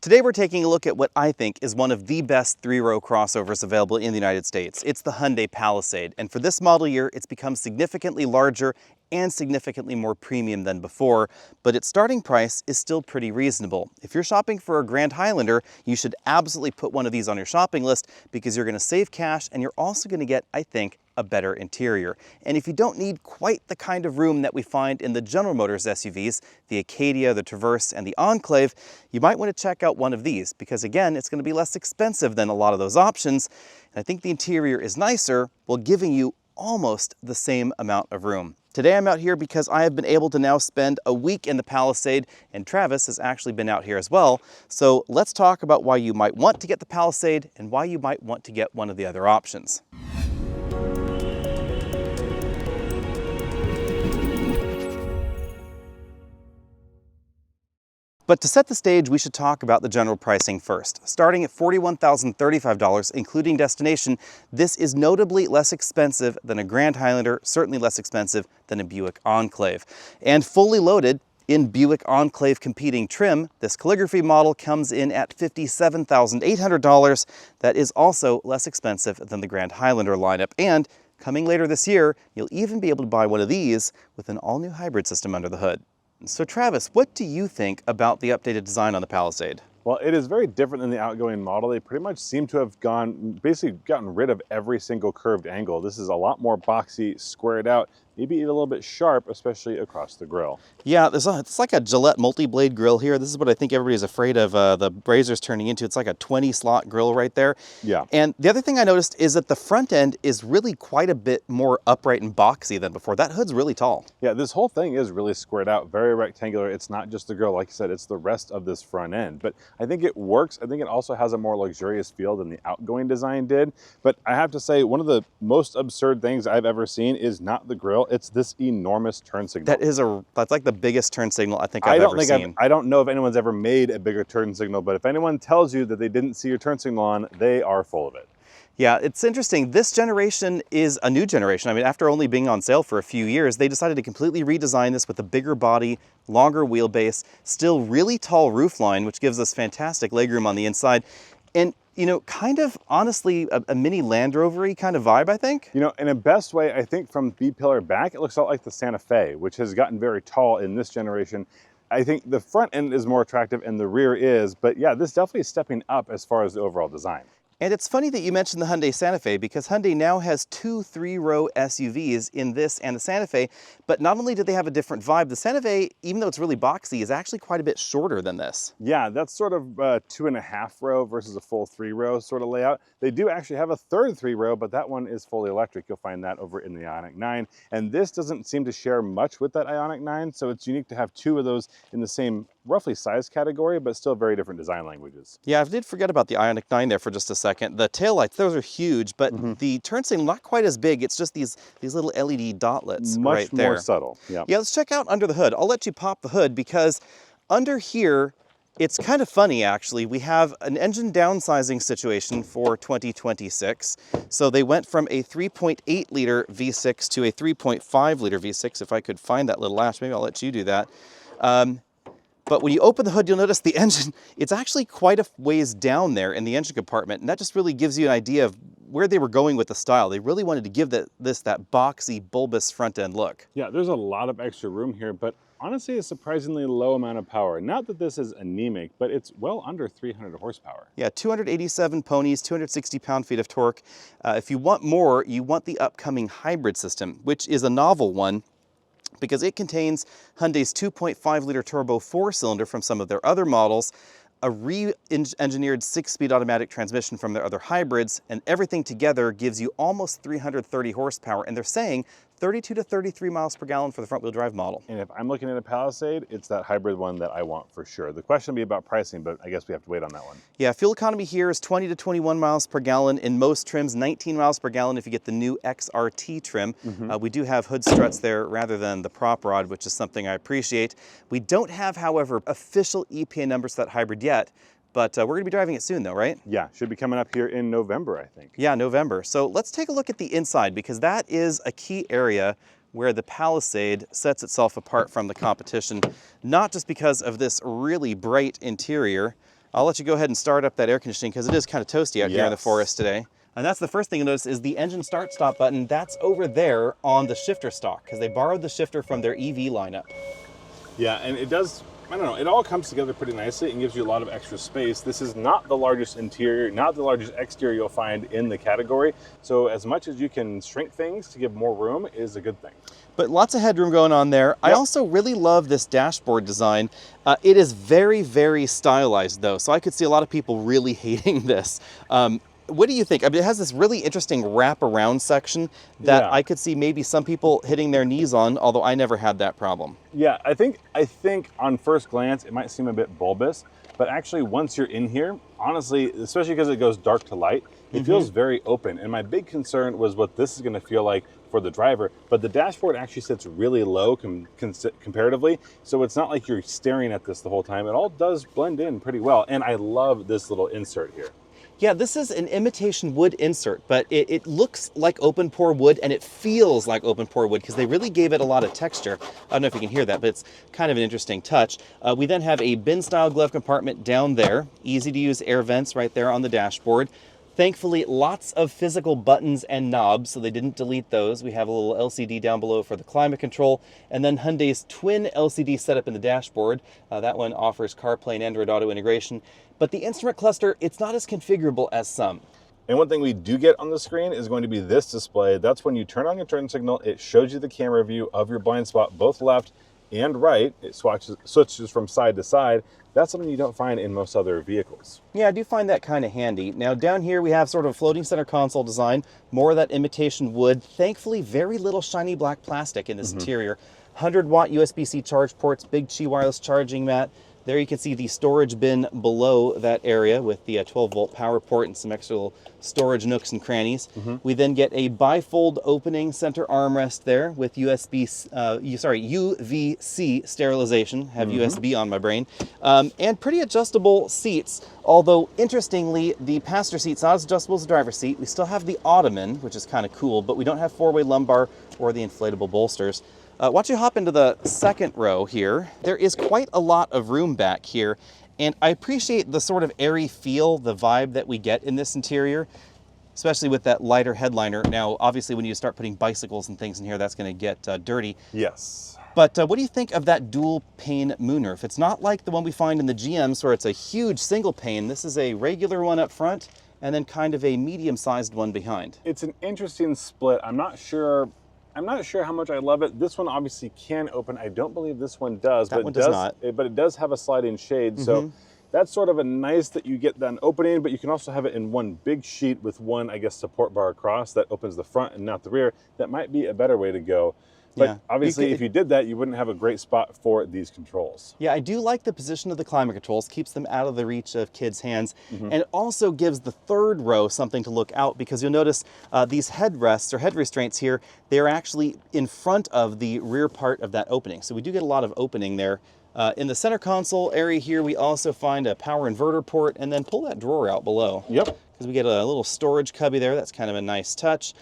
Today we're taking a look at what I think is one of the best three-row crossovers available in the United States. It's the Hyundai Palisade, and for this model year, it's become significantly larger and significantly more premium than before, but its starting price is still pretty reasonable. If you're shopping for a Grand Highlander, you should absolutely put one of these on your shopping list because you're going to save cash and you're also going to get, I think, a better interior. And if you don't need quite the kind of room that we find in the General Motors SUVs, the Acadia, the Traverse, and the Enclave, you might want to check out one of these because again, it's going to be less expensive than a lot of those options. And I think the interior is nicer while giving you almost the same amount of room. Today I'm out here because I have been able to now spend a week in the Palisade, and Travis has actually been out here as well. So let's talk about why you might want to get the Palisade and why you might want to get one of the other options. But to set the stage, we should talk about the general pricing first. Starting at $41,035, including destination, this is notably less expensive than a Grand Highlander, certainly less expensive than a Buick Enclave. And fully loaded in Buick Enclave competing trim, this calligraphy model comes in at $57,800. That is also less expensive than the Grand Highlander lineup. And coming later this year, you'll even be able to buy one of these with an all-new hybrid system under the hood. So Travis, what do you think about the updated design on the Palisade? Well, it is very different than the outgoing model. They pretty much seem to have basically gotten rid of every single curved angle. This is a lot more boxy, squared out, maybe even a little bit sharp, especially across the grille. Yeah, it's like a Gillette multi-blade grill here. This is what I think everybody's afraid of the Brazers turning into. It's like a 20-slot grill right there. Yeah. And the other thing I noticed is that the front end is really quite a bit more upright and boxy than before. That hood's really tall. Yeah, this whole thing is really squared out, very rectangular. It's not just the grill, like you said, it's the rest of this front end. But I think it works. I think it also has a more luxurious feel than the outgoing design did. But I have to say, one of the most absurd things I've ever seen is not the grill. It's this enormous turn signal. That's like the biggest turn signal I think I've ever seen. I don't know if anyone's ever made a bigger turn signal, but if anyone tells you that they didn't see your turn signal on, they are full of it. Yeah, it's interesting. This generation is a new generation. I mean, after only being on sale for a few years, they decided to completely redesign this with a bigger body, longer wheelbase, still really tall roofline, which gives us fantastic legroom on the inside. And you know, kind of honestly a mini Land Rover-y kind of vibe, I think. You know, in a best way, I think from B-pillar back, it looks a lot like the Santa Fe, which has gotten very tall in this generation. I think the front end is more attractive and the rear is, but yeah, this definitely is stepping up as far as the overall design. And it's funny that you mentioned the Hyundai Santa Fe because Hyundai now has two three-row SUVs in this and the Santa Fe, but not only do they have a different vibe, the Santa Fe, even though it's really boxy, is actually quite a bit shorter than this. Yeah, that's sort of 2.5 row versus a full 3-row sort of layout. They do actually have a third 3-row, but that one is fully electric. You'll find that over in the Ioniq 9. And this doesn't seem to share much with that Ioniq 9, so it's unique to have two of those in the same roughly size category, but still very different design languages. Yeah, I did forget about the Ioniq 9 there for just a second. The taillights, those are huge, but the turn signal not quite as big. It's just these little LED dotlets right there. Much more subtle. Yeah. Yeah, let's check out under the hood. I'll let you pop the hood because under here, it's kind of funny actually. We have an engine downsizing situation for 2026. So they went from a 3.8 liter V6 to a 3.5 liter V6. If I could find that little latch, maybe I'll let you do that. But when you open the hood, you'll notice the engine, it's actually quite a ways down there in the engine compartment. And that just really gives you an idea of where they were going with the style. They really wanted to give this that boxy, bulbous front end look. Yeah, there's a lot of extra room here, but honestly, a surprisingly low amount of power. Not that this is anemic, but it's well under 300 horsepower. Yeah, 287 ponies, 260 pound-feet of torque. If you want more, you want the upcoming hybrid system, which is a novel one, because it contains Hyundai's 2.5 liter turbo 4-cylinder from some of their other models, a re-engineered 6-speed automatic transmission from their other hybrids, and everything together gives you almost 330 horsepower. And they're saying 32 to 33 miles per gallon for the front-wheel drive model. And if I'm looking at a Palisade, it's that hybrid one that I want for sure. The question will be about pricing, but I guess we have to wait on that one. Yeah, fuel economy here is 20 to 21 miles per gallon. In most trims, 19 miles per gallon if you get the new XRT trim. We do have hood struts there rather than the prop rod, which is something I appreciate. We don't have, however, official EPA numbers for that hybrid yet. But we're going to be driving it soon though, right? Yeah, should be coming up here in November, I think. Yeah, November. So let's take a look at the inside because that is a key area where the Palisade sets itself apart from the competition, not just because of this really bright interior, I'll let you go ahead and start up that air conditioning because it is kind of toasty out here in the Yes. forest today. And that's the first thing you'll notice is the engine start-stop button. That's over there on the shifter stock because they borrowed the shifter from their EV lineup. Yeah, and it does, I don't know, it all comes together pretty nicely and gives you a lot of extra space. This is not the largest interior, not the largest exterior you'll find in the category. So as much as you can shrink things to give more room is a good thing. But lots of headroom going on there. Yep. I also really love this dashboard design. It is very, very stylized though. So I could see a lot of people really hating this. What do you think? I mean, it has this really interesting wraparound section that I could see maybe some people hitting their knees on, although I never had that problem. Yeah, I think on first glance, it might seem a bit bulbous, but actually once you're in here, honestly, especially because it goes dark to light, it feels very open. And my big concern was what this is gonna feel like for the driver, but the dashboard actually sits really low comparatively. So it's not like you're staring at this the whole time. It all does blend in pretty well. And I love this little insert here. Yeah, this is an imitation wood insert, but it looks like open pore wood and it feels like open pore wood because they really gave it a lot of texture. I don't know if you can hear that, but it's kind of an interesting touch. We then have a bin style glove compartment down there, easy to use air vents right there on the dashboard. Thankfully, lots of physical buttons and knobs, so they didn't delete those. We have a little LCD down below for the climate control, and then Hyundai's twin LCD setup in the dashboard. That one offers CarPlay and Android Auto integration. But the instrument cluster, it's not as configurable as some. And one thing we do get on the screen is going to be this display. That's when you turn on your turn signal, it shows you the camera view of your blind spot, both left and right. It switches from side to side. That's something you don't find in most other vehicles. Yeah, I do find that kind of handy. Now down here we have sort of a floating center console design, more of that imitation wood. Thankfully, very little shiny black plastic in this interior. 100-watt USB-C charge ports, big Qi wireless charging mat. There you can see the storage bin below that area with the 12-volt power port and some extra little storage nooks and crannies. We then get a bifold opening center armrest there with UVC sterilization, have USB on my brain, and pretty adjustable seats. Although, interestingly, the passenger seat's not as adjustable as the driver's seat. We still have the ottoman, which is kind of cool, but we don't have four-way lumbar or the inflatable bolsters. Watch you hop into the second row here. There is quite a lot of room back here, and I appreciate the sort of airy feel, the vibe that we get in this interior, especially with that lighter headliner. Now, obviously, when you start putting bicycles and things in here, that's going to get dirty. Yes. But what do you think of that dual pane moonroof? It's not like the one we find in the GMs where it's a huge single pane. This is a regular one up front and then kind of a medium-sized one behind. It's an interesting split. I'm not sure how much I love it. This one obviously can open. I don't believe this one does. That one does not. But it does have a sliding shade. So that's sort of a nice that you get that opening, but you can also have it in one big sheet with one, I guess, support bar across that opens the front and not the rear. That might be a better way to go. But obviously, if you did that, you wouldn't have a great spot for these controls. Yeah, I do like the position of the climate controls, keeps them out of the reach of kids' hands, and it also gives the third row something to look out because you'll notice these headrests or head restraints here, they're actually in front of the rear part of that opening. So we do get a lot of opening there. In the center console area here, we also find a power inverter port and then pull that drawer out below. Yep. Because we get a little storage cubby there. That's kind of a nice touch.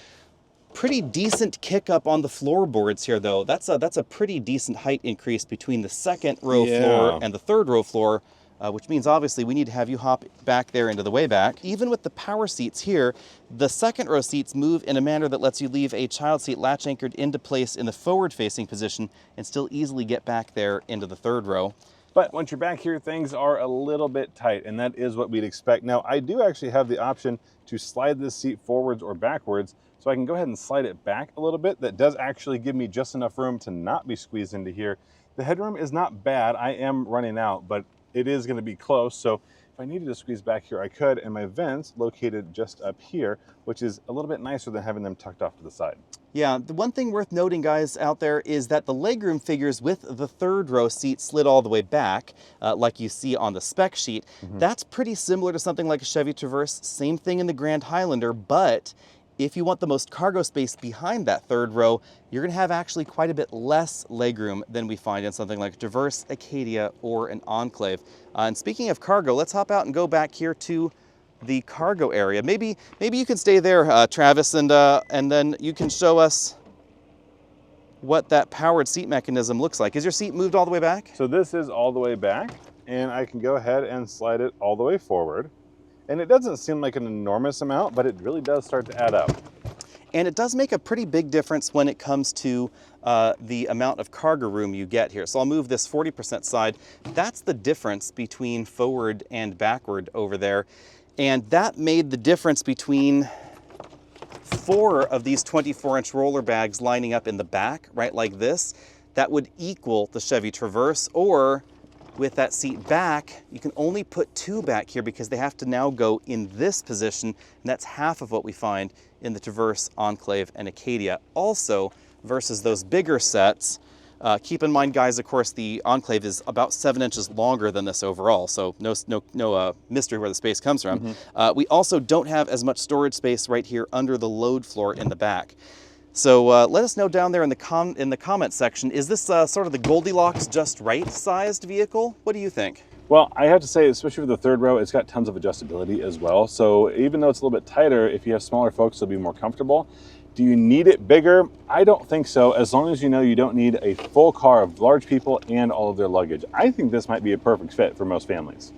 Pretty decent kick up on the floorboards here, though. That's a pretty decent height increase between the second row floor and the third row floor, which means obviously we need to have you hop back there into the way back. Even with the power seats here, the second row seats move in a manner that lets you leave a child seat latch anchored into place in the forward-facing position and still easily get back there into the third row. But once you're back here, things are a little bit tight, and that is what we'd expect. Now, I do actually have the option to slide this seat forwards or backwards, so I can go ahead and slide it back a little bit. That does actually give me just enough room to not be squeezed into here. The headroom is not bad. I am running out, but it is going to be close. So if I needed to squeeze back here, I could. And my vents located just up here, which is a little bit nicer than having them tucked off to the side. Yeah, the one thing worth noting, guys, out there is that the legroom figures with the third row seat slid all the way back, like you see on the spec sheet. That's pretty similar to something like a Chevy Traverse. Same thing in the Grand Highlander, but if you want the most cargo space behind that third row, you're going to have actually quite a bit less legroom than we find in something like a Traverse, Acadia, or an Enclave. And speaking of cargo, let's hop out and go back here to the cargo area. Maybe you can stay there, Travis, and then you can show us what that powered seat mechanism looks like. Is your seat moved all the way back? So this is all the way back. and I can go ahead and slide it all the way forward. And it doesn't seem like an enormous amount, but it really does start to add up. And it does make a pretty big difference when it comes to the amount of cargo room you get here. So I'll move this 40% side. That's the difference between forward and backward over there. And that made the difference between 4 of these 24-inch roller bags lining up in the back, right like this. That would equal the Chevy Traverse, or with that seat back, you can only put 2 back here because they have to now go in this position, and that's half of what we find in the Traverse, Enclave, and Acadia. Also, versus those bigger sets, keep in mind, guys, of course, the Enclave is about 7 inches longer than this overall, so no mystery where the space comes from. We also don't have as much storage space right here under the load floor in the back. So let us know down there in the comment section, is this sort of the Goldilocks just right sized vehicle? What do you think? Well, I have to say, especially for the third row, it's got tons of adjustability as well. So even though it's a little bit tighter, if you have smaller folks, it'll be more comfortable. Do you need it bigger? I don't think so, as long as you know you don't need a full car of large people and all of their luggage. I think this might be a perfect fit for most families.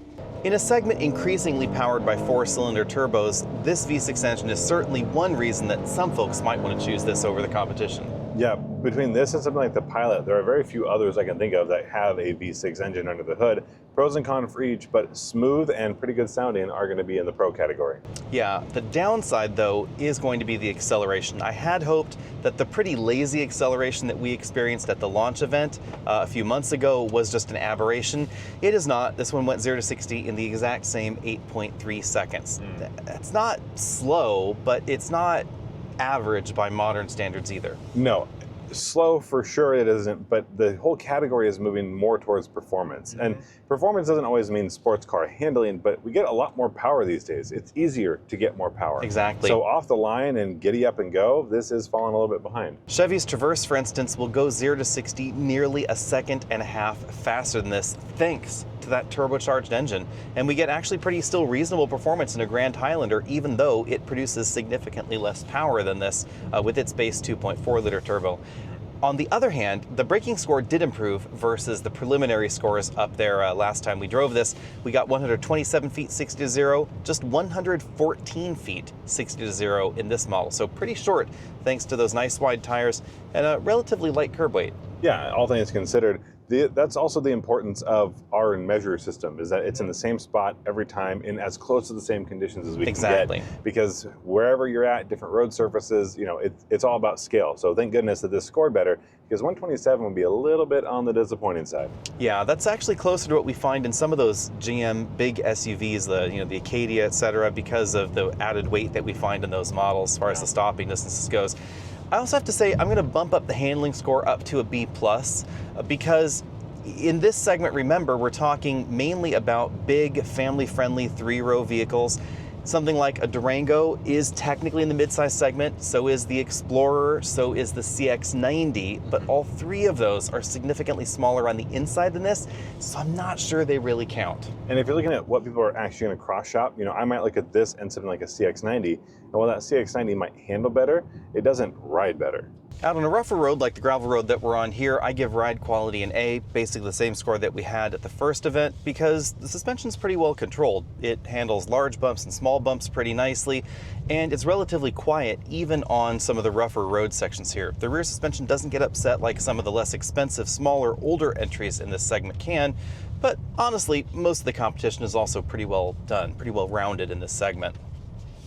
In a segment increasingly powered by 4-cylinder turbos, this V6 engine is certainly one reason that some folks might want to choose this over the competition. Yeah, between this and something like the Pilot, there are very few others I can think of that have a V6 engine under the hood. Pros and cons for each, but smooth and pretty good sounding are going to be in the pro category. Yeah, the downside though is going to be the acceleration. I had hoped that the pretty lazy acceleration that we experienced at the launch event a few months ago was just an aberration. It is not. This one went 0 to 60 in the exact same 8.3 seconds. That's not slow, but it's not average by modern standards either. No, slow for sure it isn't, but the whole category is moving more towards performance. And performance doesn't always mean sports car handling, but we get a lot more power these days. It's easier to get more power. Exactly. So off the line and giddy up and go, this is falling a little bit behind. Chevy's Traverse, for instance, will go 0 to 60 nearly a second and a half faster than this, thanks to that turbocharged engine. And we get actually pretty still reasonable performance in a Grand Highlander, even though it produces significantly less power than this with its base 2.4 liter turbo. On the other hand, the braking score did improve versus the preliminary scores up there last time we drove this. We got 127 feet 60 to 0, just 114 feet 60 to 0 in this model. So pretty short thanks to those nice wide tires and a relatively light curb weight. Yeah, all things considered. That's also the importance of our measure system, is that it's in the same spot every time in as close to the same conditions as we can get. Because wherever you're at, different road surfaces, you know, it's all about scale. So thank goodness that this scored better, because 127 would be a little bit on the disappointing side. Yeah, that's actually closer to what we find in some of those GM big SUVs, the Acadia, etc., because of the added weight that we find in those models as far as the stopping distances goes. I also have to say I'm going to bump up the handling score up to a B+, because in this segment, remember, we're talking mainly about big, family-friendly 3-row vehicles. Something like a Durango is technically in the midsize segment, so is the Explorer, so is the CX-90, but all 3 of those are significantly smaller on the inside than this, so I'm not sure they really count. And if you're looking at what people are actually going to cross-shop, I might look at this and something like a CX-90, and while that CX-90 might handle better, it doesn't ride better. Out on a rougher road like the gravel road that we're on here, I give ride quality an A, basically the same score that we had at the first event, because the suspension's pretty well controlled. It handles large bumps and small bumps pretty nicely, and it's relatively quiet even on some of the rougher road sections here. The rear suspension doesn't get upset like some of the less expensive, smaller, older entries in this segment can, but honestly, most of the competition is also pretty well done, pretty well rounded in this segment.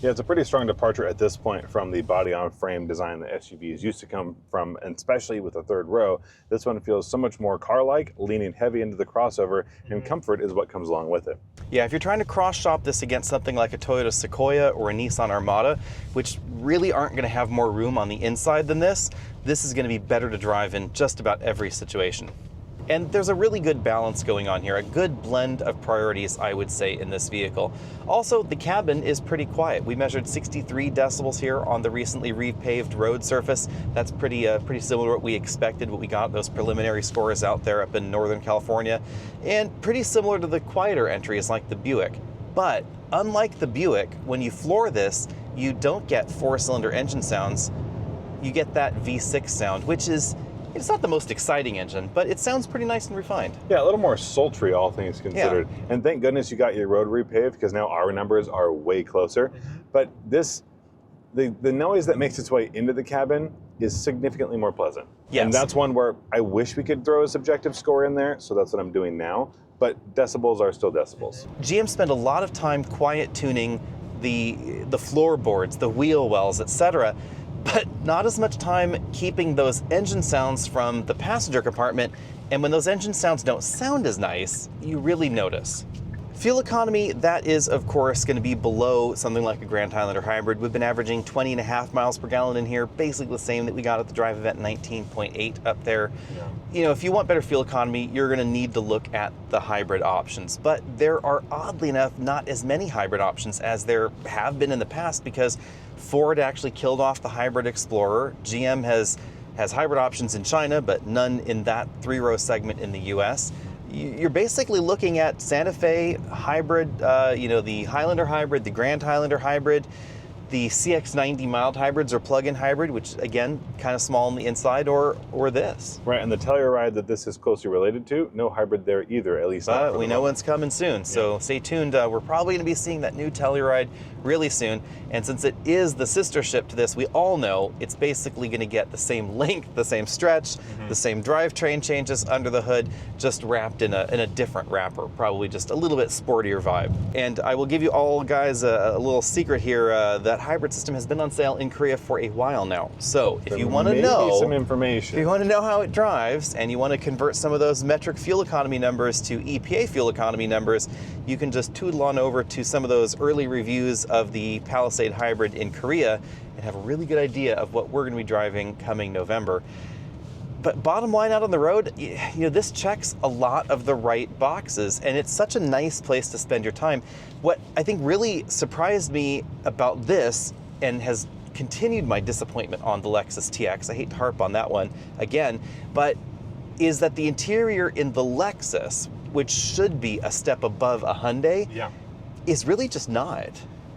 Yeah, it's a pretty strong departure at this point from the body-on-frame design that SUVs used to come from, and especially with the third row. This one feels so much more car-like, leaning heavy into the crossover, and comfort is what comes along with it. Yeah, if you're trying to cross-shop this against something like a Toyota Sequoia or a Nissan Armada, which really aren't going to have more room on the inside than this is going to be better to drive in just about every situation. And there's a really good balance going on here, a good blend of priorities, I would say, in this vehicle. Also, the cabin is pretty quiet. We measured 63 decibels here on the recently repaved road surface. That's pretty similar to what we expected, what we got those preliminary scores out there up in Northern California, and pretty similar to the quieter entries like the Buick. But unlike the Buick, when you floor this, you don't get 4-cylinder engine sounds. You get that V6 sound, which is It's not the most exciting engine, but it sounds pretty nice and refined. Yeah, a little more sultry, all things considered. Yeah. And thank goodness you got your road repaved, because now our numbers are way closer. But the noise that makes its way into the cabin is significantly more pleasant. Yes. And that's one where I wish we could throw a subjective score in there, so that's what I'm doing now. But decibels are still decibels. GM spent a lot of time quiet tuning the floorboards, the wheel wells, etc., but not as much time keeping those engine sounds from the passenger compartment. And when those engine sounds don't sound as nice, you really notice. Fuel economy, that is, of course, going to be below something like a Grand Highlander hybrid. We've been averaging 20.5 miles per gallon in here, basically the same that we got at the drive event, 19.8 up there. Yeah. You know, if you want better fuel economy, you're going to need to look at the hybrid options. But there are, oddly enough, not as many hybrid options as there have been in the past, because Ford actually killed off the hybrid Explorer. GM has hybrid options in China, but none in that three-row segment in the US. You're basically looking at Santa Fe hybrid, the Highlander hybrid, the Grand Highlander hybrid, the CX-90 mild hybrids or plug-in hybrid, which again, kind of small on the inside, or this. Right, and the Telluride that this is closely related to, no hybrid there either, at least not. But we know one's coming soon, so stay tuned. We're probably going to be seeing that new Telluride really soon. And since it is the sister ship to this, we all know it's basically going to get the same length, the same stretch, the same drivetrain changes under the hood, just wrapped in a different wrapper, probably just a little bit sportier vibe. And I will give you all guys a little secret here. That hybrid system has been on sale in Korea for a while now. So if you want to know some information, if you want to know how it drives and you want to convert some of those metric fuel economy numbers to EPA fuel economy numbers, you can just tootle on over to some of those early reviews of the Palisade hybrid in Korea and have a really good idea of what we're going to be driving coming November. But bottom line, out on the road, this checks a lot of the right boxes, and it's such a nice place to spend your time. What I think really surprised me about this, and has continued my disappointment on the Lexus TX, I hate to harp on that one again, but is that the interior in the Lexus, which should be a step above a Hyundai, is really just not.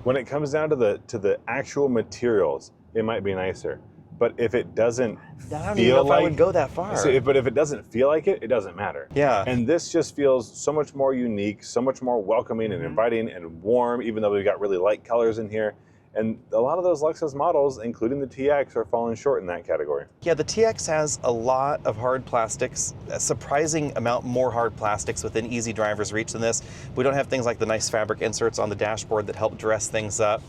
When it comes down to the actual materials, it might be nicer. But if it doesn't I don't even know if I would go that far. But if it doesn't feel like it, it doesn't matter. Yeah. And this just feels so much more unique, so much more welcoming and inviting and warm, even though we've got really light colors in here. And a lot of those Lexus models, including the TX, are falling short in that category. Yeah, the TX has a lot of hard plastics, a surprising amount more hard plastics within easy driver's reach than this. We don't have things like the nice fabric inserts on the dashboard that help dress things up.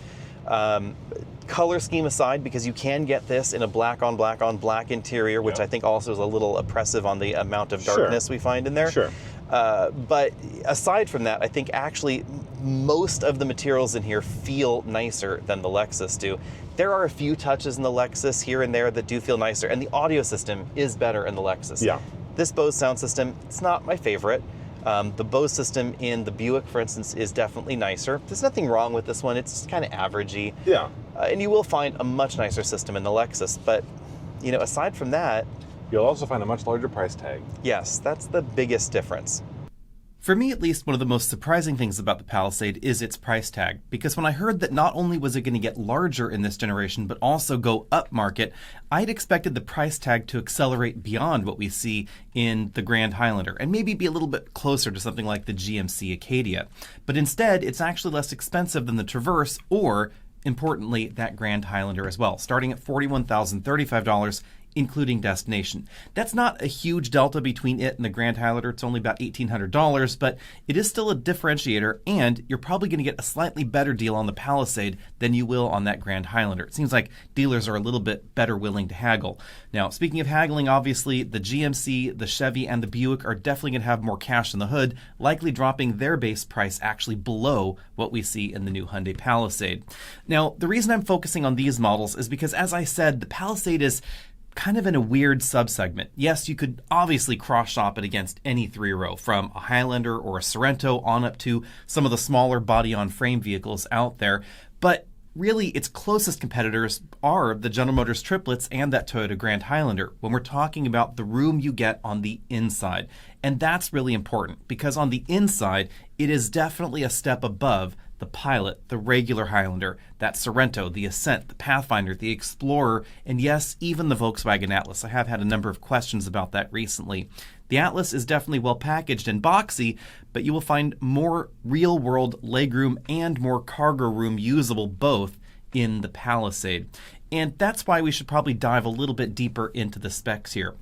Color scheme aside, because you can get this in a black on black interior, which I think also is a little oppressive on the amount of darkness we find in there. Sure. But aside from that, I think actually most of the materials in here feel nicer than the Lexus do. There are a few touches in the Lexus here and there that do feel nicer, and the audio system is better in the Lexus. Yeah. This Bose sound system, it's not my favorite. The Bose system in the Buick, for instance, is definitely nicer. There's nothing wrong with this one. It's just kind of averagey. Yeah. And you will find a much nicer system in the Lexus. But, aside from that, you'll also find a much larger price tag. Yes, that's the biggest difference. For me, at least, one of the most surprising things about the Palisade is its price tag, because when I heard that not only was it going to get larger in this generation, but also go up market, I'd expected the price tag to accelerate beyond what we see in the Grand Highlander, and maybe be a little bit closer to something like the GMC Acadia. But instead, it's actually less expensive than the Traverse, or, importantly, that Grand Highlander as well, starting at $41,035, including destination. That's not a huge delta between it and the Grand Highlander. It's only about $1,800, but it is still a differentiator, and you're probably going to get a slightly better deal on the Palisade than you will on that Grand Highlander. It seems like dealers are a little bit better willing to haggle. Now, speaking of haggling, obviously, the GMC, the Chevy, and the Buick are definitely going to have more cash in the hood, likely dropping their base price actually below what we see in the new Hyundai Palisade. Now, the reason I'm focusing on these models is because, as I said, the Palisade is kind of in a weird subsegment. Yes, you could obviously cross-shop it against any three-row, from a Highlander or a Sorento on up to some of the smaller body-on-frame vehicles out there, but really its closest competitors are the General Motors triplets and that Toyota Grand Highlander when we're talking about the room you get on the inside. And that's really important, because on the inside, it is definitely a step above the Pilot, the regular Highlander, that Sorento, the Ascent, the Pathfinder, the Explorer, and yes, even the Volkswagen Atlas. I have had a number of questions about that recently. The Atlas is definitely well packaged and boxy, but you will find more real-world legroom and more cargo room usable both in the Palisade. And that's why we should probably dive a little bit deeper into the specs here.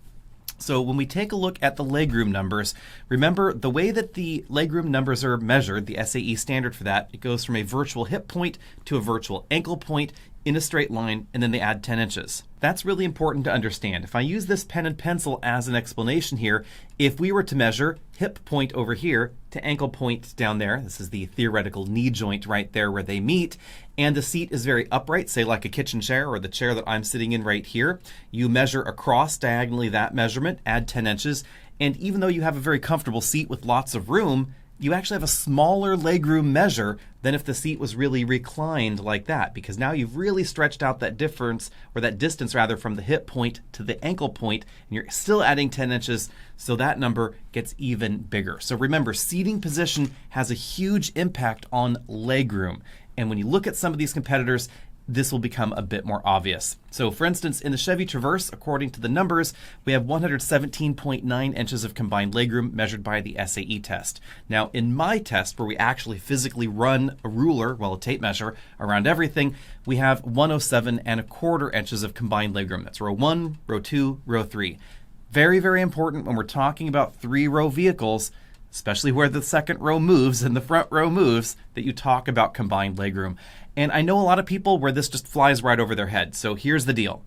So when we take a look at the legroom numbers, remember the way that the legroom numbers are measured, the SAE standard for that, it goes from a virtual hip point to a virtual ankle point in a straight line, and then they add 10 inches. That's really important to understand. If I use this pen and pencil as an explanation here, if we were to measure hip point over here to ankle point down there, this is the theoretical knee joint right there where they meet, and the seat is very upright, say like a kitchen chair or the chair that I'm sitting in right here, you measure across diagonally that measurement, add 10 inches, and even though you have a very comfortable seat with lots of room, you actually have a smaller legroom measure than if the seat was really reclined like that, because now you've really stretched out that difference, or that distance rather, from the hip point to the ankle point, and you're still adding 10 inches, so that number gets even bigger. So remember, seating position has a huge impact on legroom, and when you look at some of these competitors, this will become a bit more obvious. So for instance, in the Chevy Traverse, according to the numbers, we have 117.9 inches of combined legroom measured by the SAE test. Now in my test, where we actually physically run a ruler, well a tape measure, around everything, we have 107.25 inches of combined legroom. That's row 1, row 2, row 3. Very, very important when we're talking about 3-row vehicles, especially where the second row moves and the front row moves, that you talk about combined legroom. And I know a lot of people where this just flies right over their head. So here's the deal.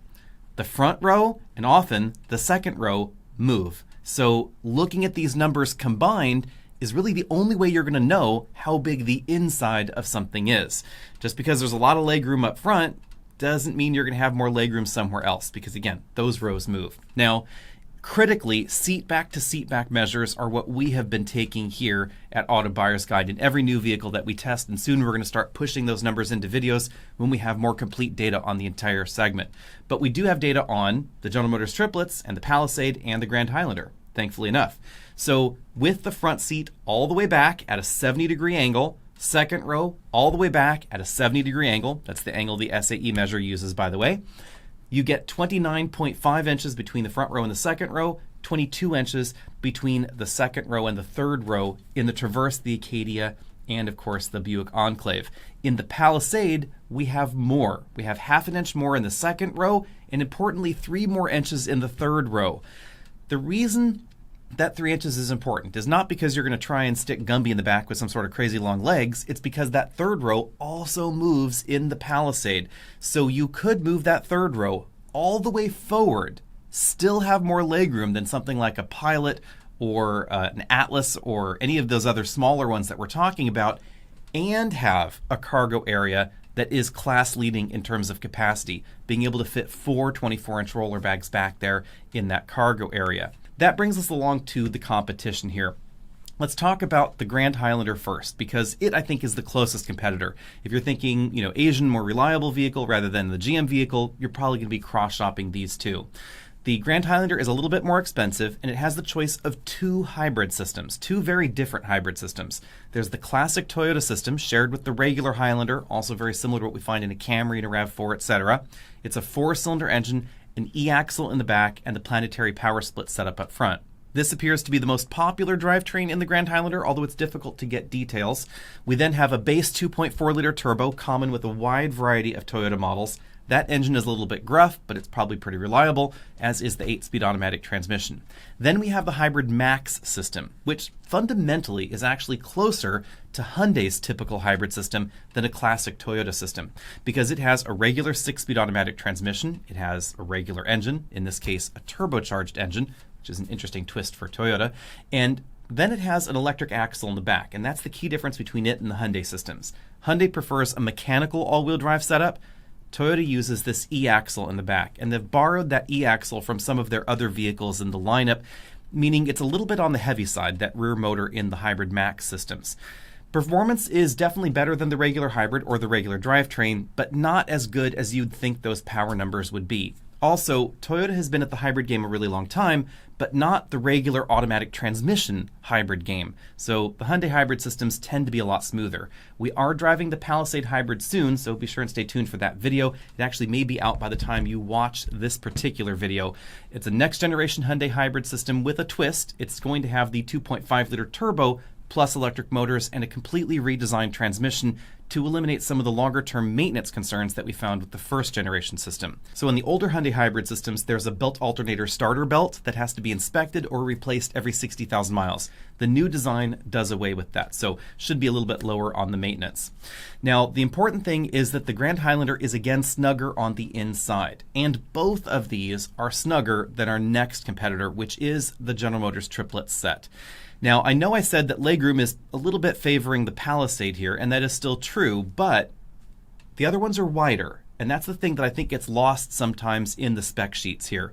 The front row and often the second row move. So looking at these numbers combined is really the only way you're going to know how big the inside of something is. Just because there's a lot of legroom up front doesn't mean you're going to have more legroom somewhere else, because again, those rows move. Now, critically, seat back to seat back measures are what we have been taking here at Auto Buyer's Guide in every new vehicle that we test, and soon we're going to start pushing those numbers into videos when we have more complete data on the entire segment. But we do have data on the General Motors triplets and the Palisade and the Grand Highlander, thankfully enough. So with the front seat all the way back at a 70-degree angle, second row all the way back at a 70-degree angle, that's the angle the SAE measure uses, by the way, you get 29.5 inches between the front row and the second row, 22 inches between the second row and the third row in the Traverse, the Acadia, and of course the Buick Enclave. In the Palisade, we have more. We have half an inch more in the second row, and importantly, 3 more inches in the third row. The reason that 3 inches is important is not because you're going to try and stick Gumby in the back with some sort of crazy long legs. It's because that third row also moves in the Palisade. So you could move that third row all the way forward, still have more legroom than something like a Pilot or an Atlas or any of those other smaller ones that we're talking about, and have a cargo area that is class leading in terms of capacity, being able to fit 4 24-inch roller bags back there in that cargo area. That brings us along to the competition here. Let's talk about the Grand Highlander first, because it, I think, is the closest competitor. If you're thinking, Asian, more reliable vehicle rather than the GM vehicle, you're probably going to be cross-shopping these two. The Grand Highlander is a little bit more expensive, and it has the choice of 2 hybrid systems, 2 very different hybrid systems. There's the classic Toyota system shared with the regular Highlander, also very similar to what we find in a Camry and a RAV4, etc. It's a 4-cylinder engine, an e-axle in the back, and the planetary power split setup up front. This appears to be the most popular drivetrain in the Grand Highlander, although it's difficult to get details. We then have a base 2.4-liter turbo, common with a wide variety of Toyota models. That engine is a little bit gruff, but it's probably pretty reliable, as is the 8-speed automatic transmission. Then we have the hybrid Max system, which fundamentally is actually closer to Hyundai's typical hybrid system than a classic Toyota system, because it has a regular 6-speed automatic transmission, it has a regular engine, in this case a turbocharged engine, which is an interesting twist for Toyota, and then it has an electric axle in the back, and that's the key difference between it and the Hyundai systems. Hyundai prefers a mechanical all-wheel drive setup. Toyota uses this e-axle in the back, and they've borrowed that e-axle from some of their other vehicles in the lineup, meaning it's a little bit on the heavy side, that rear motor in the hybrid Max systems. Performance is definitely better than the regular hybrid or the regular drivetrain, but not as good as you'd think those power numbers would be. Also, Toyota has been at the hybrid game a really long time, but not the regular automatic transmission hybrid game. So the Hyundai hybrid systems tend to be a lot smoother. We are driving the Palisade hybrid soon, so be sure and stay tuned for that video. It actually may be out by the time you watch this particular video. It's a next generation Hyundai hybrid system with a twist. It's going to have the 2.5-liter turbo plus electric motors and a completely redesigned transmission to eliminate some of the longer-term maintenance concerns that we found with the first generation system. So in the older Hyundai hybrid systems, there's a belt alternator starter belt that has to be inspected or replaced every 60,000 miles. The new design does away with that, so should be a little bit lower on the maintenance. Now, the important thing is that the Grand Highlander is again snugger on the inside, and both of these are snugger than our next competitor, which is the General Motors triplet set. Now, I know I said that legroom is a little bit favoring the Palisade here, and that is still true, but the other ones are wider, and that's the thing that I think gets lost sometimes in the spec sheets here.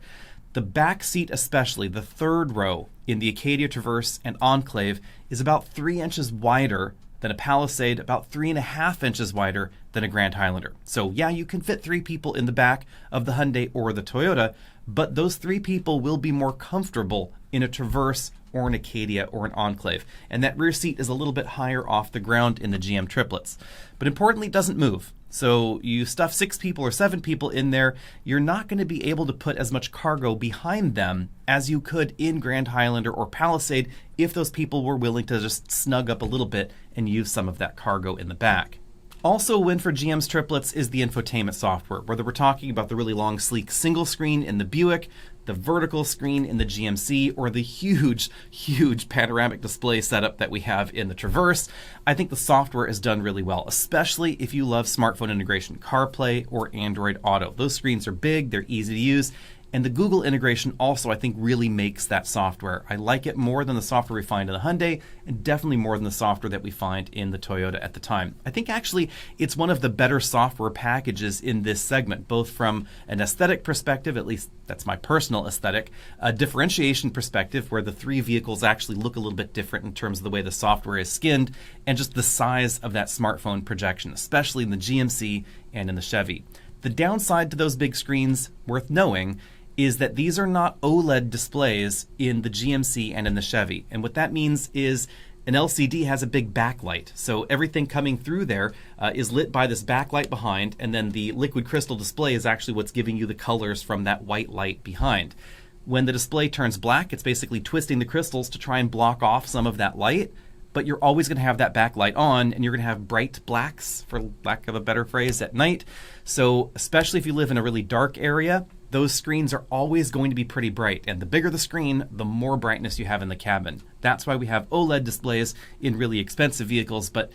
The back seat especially, the third row in the Acadia Traverse and Enclave, is about 3 inches wider than a Palisade, about 3.5 inches wider than a Grand Highlander. So yeah, you can fit 3 people in the back of the Hyundai or the Toyota, but those 3 people will be more comfortable in a Traverse or an Acadia or an Enclave. And that rear seat is a little bit higher off the ground in the GM triplets. But importantly, it doesn't move. So you stuff 6 people or 7 people in there, you're not going to be able to put as much cargo behind them as you could in Grand Highlander or Palisade if those people were willing to just snug up a little bit and use some of that cargo in the back. Also a win for GM's triplets is the infotainment software, whether we're talking about the really long, sleek single screen in the Buick, the vertical screen in the GMC, or the huge, huge panoramic display setup that we have in the Traverse. I think the software is done really well, especially if you love smartphone integration, CarPlay or Android Auto. Those screens are big, they're easy to use, and the Google integration also, I think, really makes that software. I like it more than the software we find in the Hyundai, and definitely more than the software that we find in the Toyota at the time. I think actually it's one of the better software packages in this segment, both from an aesthetic perspective, at least that's my personal aesthetic, a differentiation perspective where the 3 vehicles actually look a little bit different in terms of the way the software is skinned, and just the size of that smartphone projection, especially in the GMC and in the Chevy. The downside to those big screens, worth knowing, is that these are not OLED displays in the GMC and in the Chevy. And what that means is an LCD has a big backlight. So everything coming through there is lit by this backlight behind, and then the liquid crystal display is actually what's giving you the colors from that white light behind. When the display turns black, it's basically twisting the crystals to try and block off some of that light, but you're always going to have that backlight on, and you're going to have bright blacks, for lack of a better phrase, at night. So especially if you live in a really dark area, those screens are always going to be pretty bright, and the bigger the screen, the more brightness you have in the cabin. That's why we have OLED displays in really expensive vehicles, but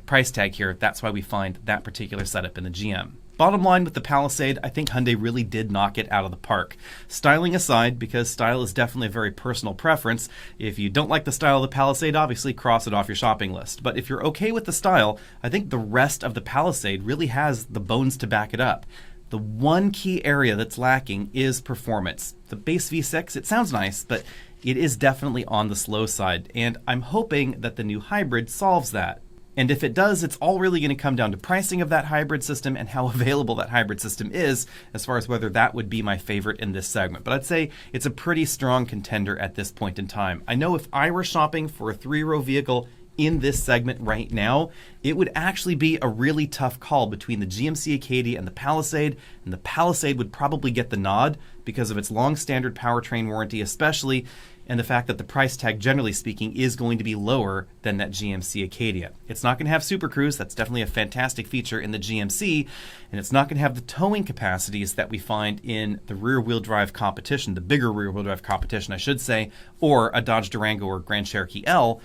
price tag here, that's why we find that particular setup in the GM. Bottom line with the Palisade, I think Hyundai really did knock it out of the park. Styling aside, because style is definitely a very personal preference, if you don't like the style of the Palisade, obviously cross it off your shopping list. But if you're okay with the style, I think the rest of the Palisade really has the bones to back it up. The one key area that's lacking is performance. The base V6, it sounds nice, but it is definitely on the slow side, and I'm hoping that the new hybrid solves that. And if it does, it's all really going to come down to pricing of that hybrid system and how available that hybrid system is, as far as whether that would be my favorite in this segment. But I'd say it's a pretty strong contender at this point in time. I know if I were shopping for a 3-row vehicle in this segment right now, it would actually be a really tough call between the GMC Acadia and the Palisade would probably get the nod because of its long standard powertrain warranty especially, and the fact that the price tag, generally speaking, is going to be lower than that GMC Acadia. It's not going to have Super Cruise, that's definitely a fantastic feature in the GMC, and it's not going to have the towing capacities that we find in the rear-wheel drive competition, the bigger rear-wheel drive competition, I should say, or a Dodge Durango or Grand Cherokee L.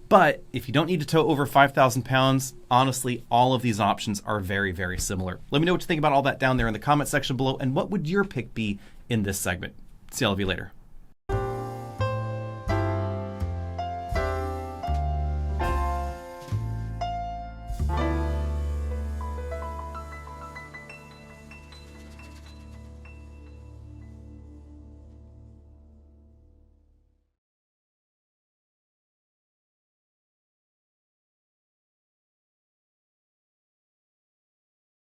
But if you don't need to tow over 5,000 pounds, honestly, all of these options are very, very similar. Let me know what you think about all that down there in the comment section below, and what would your pick be in this segment? See all of you later.